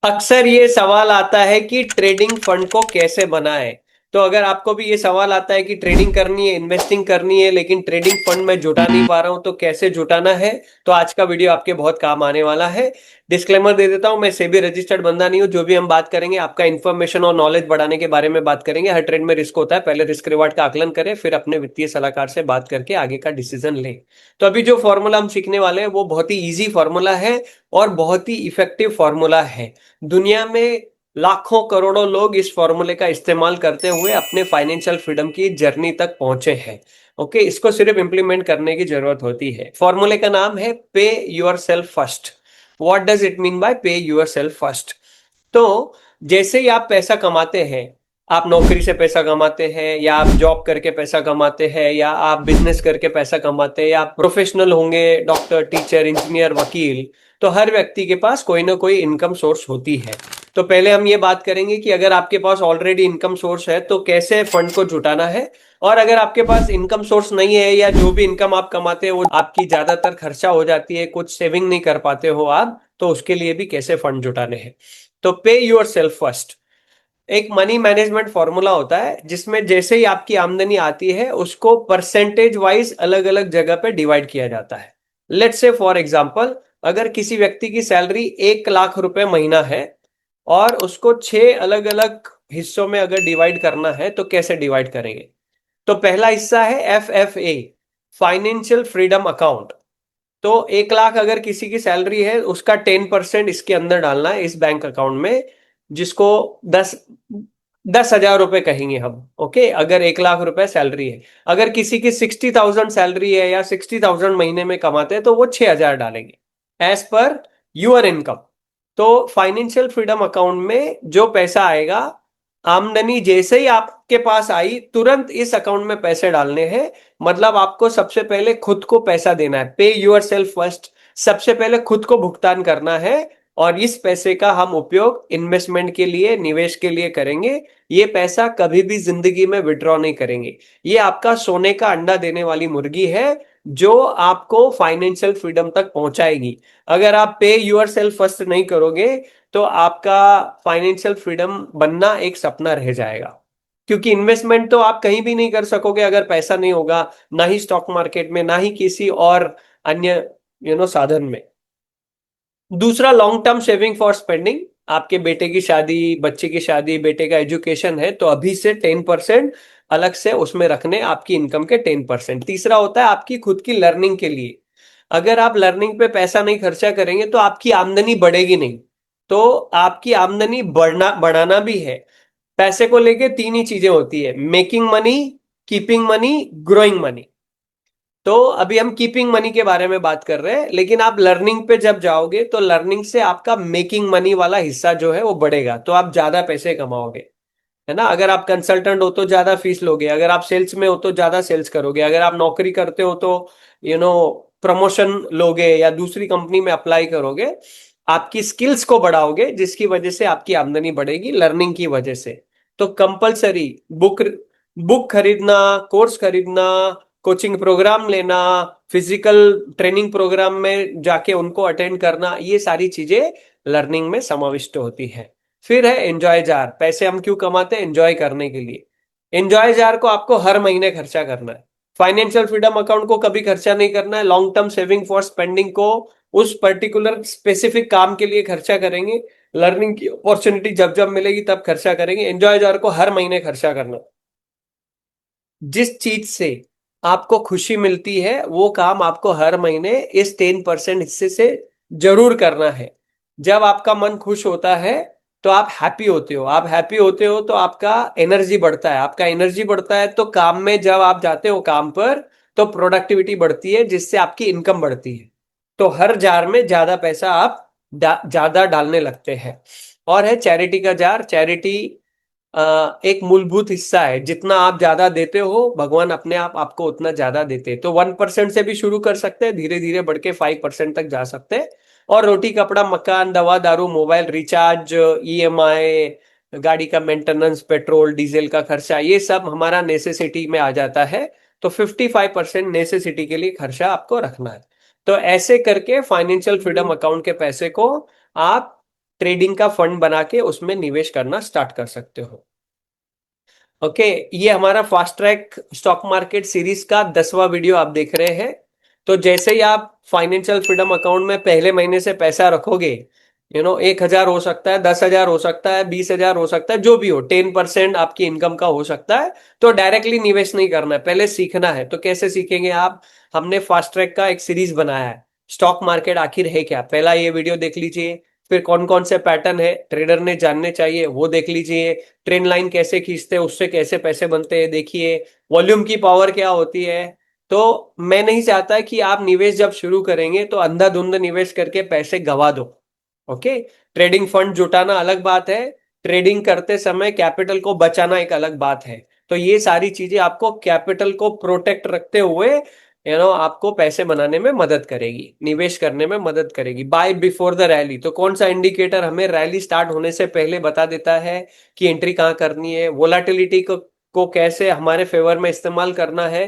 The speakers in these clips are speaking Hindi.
अक्सर ये सवाल आता है कि ट्रेडिंग फंड को कैसे बनाएं। तो अगर आपको भी ये सवाल आता है कि ट्रेडिंग करनी है, इन्वेस्टिंग करनी है, लेकिन ट्रेडिंग फंड में जुटा नहीं पा रहा हूं, तो कैसे जुटाना है, तो आज का वीडियो आपके बहुत काम आने वाला है। डिस्क्लेमर दे देता हूं, मैं सेबी रजिस्टर्ड बंदा नहीं हूं। जो भी हम बात करेंगे आपका इन्फॉर्मेशन और नॉलेज बढ़ाने के बारे में बात करेंगे। हर ट्रेड में रिस्क होता है, पहले रिस्क रिवार्ड का आकलन करें, फिर अपने वित्तीय सलाहकार से बात करके आगे का डिसीजन लें। तो अभी जो फॉर्मूला हम सीखने वाले हैं वो बहुत ही इजी फॉर्मूला है और बहुत ही इफेक्टिव फॉर्मूला है। दुनिया में लाखों करोड़ों लोग इस फॉर्मूले का इस्तेमाल करते हुए अपने फाइनेंशियल फ्रीडम की जर्नी तक पहुंचे हैं। ओके, इसको सिर्फ इंप्लीमेंट करने की जरूरत होती है। फॉर्मूले का नाम है पे your self first. What does it mean by पे योर सेल्फ फर्स्ट? तो जैसे ही आप पैसा कमाते हैं, आप नौकरी से पैसा कमाते हैं, या आप जॉब करके पैसा कमाते हैं, या आप बिजनेस करके पैसा कमाते हैं, या आप प्रोफेशनल होंगे, डॉक्टर, टीचर, इंजीनियर, वकील, तो हर व्यक्ति के पास कोई ना कोई इनकम सोर्स होती है। तो पहले हम ये बात करेंगे कि अगर आपके पास ऑलरेडी इनकम सोर्स है तो कैसे फंड को जुटाना है। और अगर आपके पास इनकम सोर्स नहीं है, या जो भी इनकम आप कमाते हैं वो आपकी ज्यादातर खर्चा हो जाती है, कुछ सेविंग नहीं कर पाते हो आप, तो उसके लिए भी कैसे फंड जुटाने हैं। तो पे योर सेल्फ फर्स्ट एक मनी मैनेजमेंट फॉर्मूला होता है, जिसमें जैसे ही आपकी आमदनी आती है उसको परसेंटेज वाइज अलग अलग जगह पे डिवाइड किया जाता है। लेट्स से फॉर एग्जांपल, अगर किसी व्यक्ति की सैलरी 1 लाख रुपए महीना है और उसको 6 अलग अलग हिस्सों में अगर डिवाइड करना है, तो कैसे डिवाइड करेंगे? तो पहला हिस्सा है FFA, फाइनेंशियल फ्रीडम अकाउंट। तो 1 लाख अगर किसी की सैलरी है, उसका 10% इसके अंदर डालना है, इस बैंक अकाउंट में, जिसको 10,000 रुपए कहेंगे हम। ओके, अगर 1 लाख रुपए सैलरी है। अगर किसी की 60,000 सैलरी है या 60,000 महीने में कमाते हैं, तो वो 6,000 डालेंगे एज पर यूर इनकम। तो फाइनेंशियल फ्रीडम अकाउंट में जो पैसा आएगा, आमदनी जैसे ही आपके पास आई, तुरंत इस अकाउंट में पैसे डालने हैं। मतलब आपको सबसे पहले खुद को पैसा देना है, पे यूर सेल्फ फर्स्ट। सबसे पहले खुद को भुगतान करना है, और इस पैसे का हम उपयोग इन्वेस्टमेंट के लिए, निवेश के लिए करेंगे। ये पैसा कभी भी जिंदगी में विड्रॉ नहीं करेंगे। ये आपका सोने का अंडा देने वाली मुर्गी है, जो आपको फाइनेंशियल फ्रीडम तक पहुंचाएगी। अगर आप पे यूर सेल्फ फर्स्ट नहीं करोगे, तो आपका फाइनेंशियल फ्रीडम बनना एक सपना रह जाएगा। क्योंकि इन्वेस्टमेंट तो आप कहीं भी नहीं कर सकोगे अगर पैसा नहीं होगा, ना ही स्टॉक मार्केट में, ना ही किसी और अन्य साधन में। दूसरा, long term saving for spending. आपके बेटे की शादी, बच्चे की शादी, बेटे का एजुकेशन है, तो अभी से 10% अलग से उसमें रखने, आपकी इनकम के 10%। तीसरा होता है आपकी खुद की लर्निंग के लिए। अगर आप लर्निंग पे पैसा नहीं खर्चा करेंगे तो आपकी आमदनी बढ़ेगी नहीं। तो आपकी आमदनी बढ़ाना भी है। पैसे को लेके तीन ही चीजें होती है: making money, keeping money, growing money. तो अभी हम कीपिंग मनी के बारे में बात कर रहे हैं, लेकिन आप लर्निंग पे जब जाओगे तो लर्निंग से आपका मेकिंग मनी वाला हिस्सा जो है वो बढ़ेगा, तो आप ज्यादा पैसे कमाओगे, है ना। अगर आप कंसल्टेंट हो तो ज्यादा फीस लोगे, अगर आप सेल्स में हो तो ज्यादा सेल्स करोगे, अगर आप नौकरी करते हो तो यू नो प्रमोशन लोगे या दूसरी कंपनी में अप्लाई करोगे। आपकी स्किल्स को बढ़ाओगे, जिसकी वजह से आपकी आमदनी बढ़ेगी लर्निंग की वजह से। तो कंपलसरी बुक बुक खरीदना, कोर्स खरीदना, कोचिंग प्रोग्राम लेना, फिजिकल ट्रेनिंग प्रोग्राम में जाके उनको अटेंड करना, ये सारी चीजें लर्निंग में समाविष्ट होती है। फिर है एंजॉय जार। पैसे हम क्यों कमाते हैं? एंजॉय करने के लिए। एंजॉय जार को आपको हर महीने खर्चा करना है। फाइनेंशियल फ्रीडम अकाउंट को कभी खर्चा नहीं करना है। Long term saving for spending को उस पर्टिकुलर स्पेसिफिक काम के लिए खर्चा करेंगे। लर्निंग की अपॉर्चुनिटी जब जब मिलेगी तब खर्चा करेंगे। एंजॉय जार को हर महीने खर्चा करना। जिस चीज से आपको खुशी मिलती है वो काम आपको हर महीने इस 10% हिस्से से जरूर करना है। जब आपका मन खुश होता है तो आप हैप्पी होते हो। आप हैप्पी होते हो तो आपका एनर्जी बढ़ता है। आपका एनर्जी बढ़ता है तो काम में जब आप जाते हो काम पर, तो प्रोडक्टिविटी बढ़ती है, जिससे आपकी इनकम बढ़ती है। तो हर जार में ज्यादा पैसा आप ज्यादा डालने लगते हैं। और है चैरिटी का जार। चैरिटी एक मूलभूत हिस्सा है। जितना आप ज्यादा देते हो, भगवान अपने आप आपको उतना ज्यादा देते हैं। तो 1% से भी शुरू कर सकते हैं, धीरे धीरे बढ़ के 5% तक जा सकते हैं। और रोटी कपड़ा मकान, दवा दारू, मोबाइल रिचार्ज, EMI, गाड़ी का मेंटेनेंस, पेट्रोल डीजल का खर्चा, ये सब हमारा नेसेसिटी में आ जाता है। तो 55% नेसेसिटी के लिए खर्चा आपको रखना है। तो ऐसे करके फाइनेंशियल फ्रीडम अकाउंट के पैसे को आप ट्रेडिंग का फंड बना के उसमें निवेश करना स्टार्ट कर सकते हो। ओके, ये हमारा fast track stock market series का 10वां वीडियो आप देख रहे हैं। तो जैसे ही आप फाइनेंशियल फ्रीडम अकाउंट में पहले महीने से पैसा रखोगे, 1,000 हो सकता है, 10,000 हो सकता है, 20,000 हो सकता है, जो भी हो, 10% आपकी इनकम का हो सकता है। तो डायरेक्टली निवेश नहीं करना है, पहले सीखना है। तो कैसे सीखेंगे आप? हमने फास्ट ट्रैक का एक सीरीज बनाया है, स्टॉक मार्केट आखिर है क्या, पहला ये वीडियो देख लीजिए। फिर कौन कौन से पैटर्न है ट्रेडर ने जानने चाहिए वो देख लीजिए। ट्रेंड लाइन कैसे खींचते हैं, उससे कैसे पैसे बनते हैं देखिए। वॉल्यूम की पावर क्या होती है। तो मैं नहीं चाहता कि आप निवेश जब शुरू करेंगे तो अंधाधुंध निवेश करके पैसे गवा दो। ओके, ट्रेडिंग फंड जुटाना अलग बात है, ट्रेडिंग करते समय कैपिटल को बचाना एक अलग बात है। तो ये सारी चीजें आपको कैपिटल को प्रोटेक्ट रखते हुए आपको पैसे बनाने में मदद करेगी, निवेश करने में मदद करेगी। बाय बिफोर द रैली, तो कौन सा इंडिकेटर हमें रैली स्टार्ट होने से पहले बता देता है कि एंट्री कहाँ करनी है। वोलाटिलिटी को कैसे हमारे फेवर में इस्तेमाल करना है,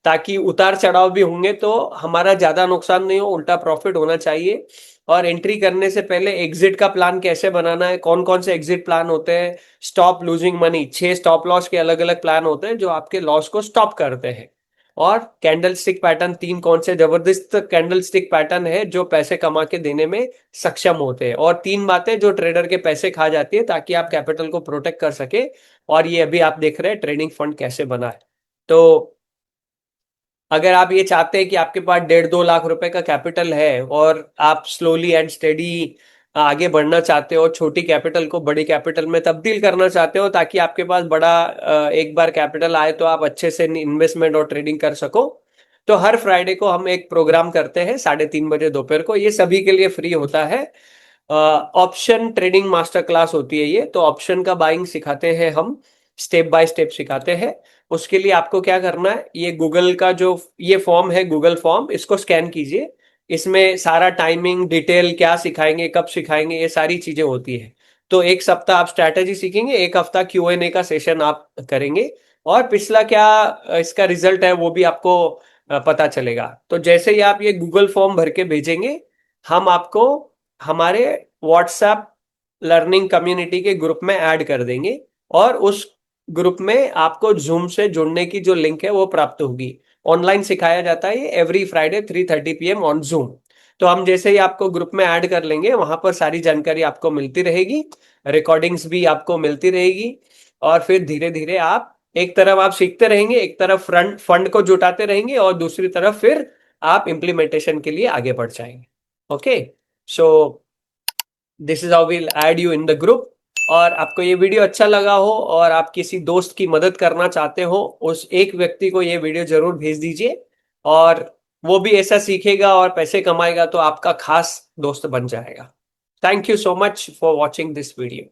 ताकि उतार चढ़ाव भी होंगे तो हमारा ज्यादा नुकसान नहीं हो, उल्टा प्रॉफिट होना चाहिए। और एंट्री करने से पहले एग्जिट का प्लान कैसे बनाना है, कौन कौन से एग्जिट प्लान होते हैं। Stop losing money, 6 stop loss के अलग अलग प्लान होते हैं जो आपके लॉस को स्टॉप करते हैं। और कैंडल स्टिक पैटर्न, 3 कौन से जबरदस्त कैंडल स्टिक पैटर्न है जो पैसे कमा के देने में सक्षम होते हैं। और 3 बातें जो ट्रेडर के पैसे खा जाती है, ताकि आप कैपिटल को प्रोटेक्ट कर सके। और ये अभी आप देख रहे हैं ट्रेडिंग फंड कैसे बना है। तो अगर आप ये चाहते हैं कि आपके पास 1.5-2 लाख रुपए का कैपिटल है और आप स्लोली एंड स्टेडी आगे बढ़ना चाहते हो, छोटी कैपिटल को बड़ी कैपिटल में तब्दील करना चाहते हो, ताकि आपके पास बड़ा एक बार कैपिटल आए तो आप अच्छे से इन्वेस्टमेंट और ट्रेडिंग कर सको, तो हर फ्राइडे को हम एक प्रोग्राम करते हैं 3:30 बजे दोपहर को। ये सभी के लिए फ्री होता है। ऑप्शन ट्रेडिंग मास्टर क्लास होती है ये। तो ऑप्शन का बाइंग सिखाते हैं हम, स्टेप बाय स्टेप सिखाते हैं। उसके लिए आपको क्या करना है, ये गूगल का जो ये फॉर्म है, गूगल फॉर्म, इसको स्कैन कीजिए। इसमें सारा टाइमिंग डिटेल, क्या सिखाएंगे, कब सिखाएंगे, ये सारी चीजें होती है। तो एक सप्ताह आप स्ट्रैटेजी सीखेंगे, एक हफ्ता Q&A का सेशन आप करेंगे, और पिछला क्या इसका रिजल्ट है वो भी आपको पता चलेगा। तो जैसे ही आप ये गूगल फॉर्म भर के भेजेंगे, हम आपको हमारे व्हाट्सएप लर्निंग कम्युनिटी के ग्रुप में ऐड कर देंगे, और उस ग्रुप में आपको जूम से जुड़ने की जो लिंक है वो प्राप्त होगी। ऑनलाइन सिखाया जाता है ये every Friday 3:30 PM on zoom. तो हम जैसे ही आपको ग्रुप में ऐड कर लेंगे, वहां पर सारी जानकारी आपको मिलती रहेगी, रिकॉर्डिंग्स भी आपको मिलती रहेगी। और फिर धीरे धीरे आप एक तरफ आप सीखते रहेंगे, एक तरफ फ्रंट फंड को जुटाते रहेंगे, और दूसरी तरफ फिर आप इम्प्लीमेंटेशन के लिए आगे बढ़ जाएंगे। Okay, so this is how we'll add you in the group. और आपको ये वीडियो अच्छा लगा हो और आप किसी दोस्त की मदद करना चाहते हो, उस एक व्यक्ति को ये वीडियो जरूर भेज दीजिए, और वो भी ऐसा सीखेगा और पैसे कमाएगा तो आपका खास दोस्त बन जाएगा। Thank you so much for watching this video.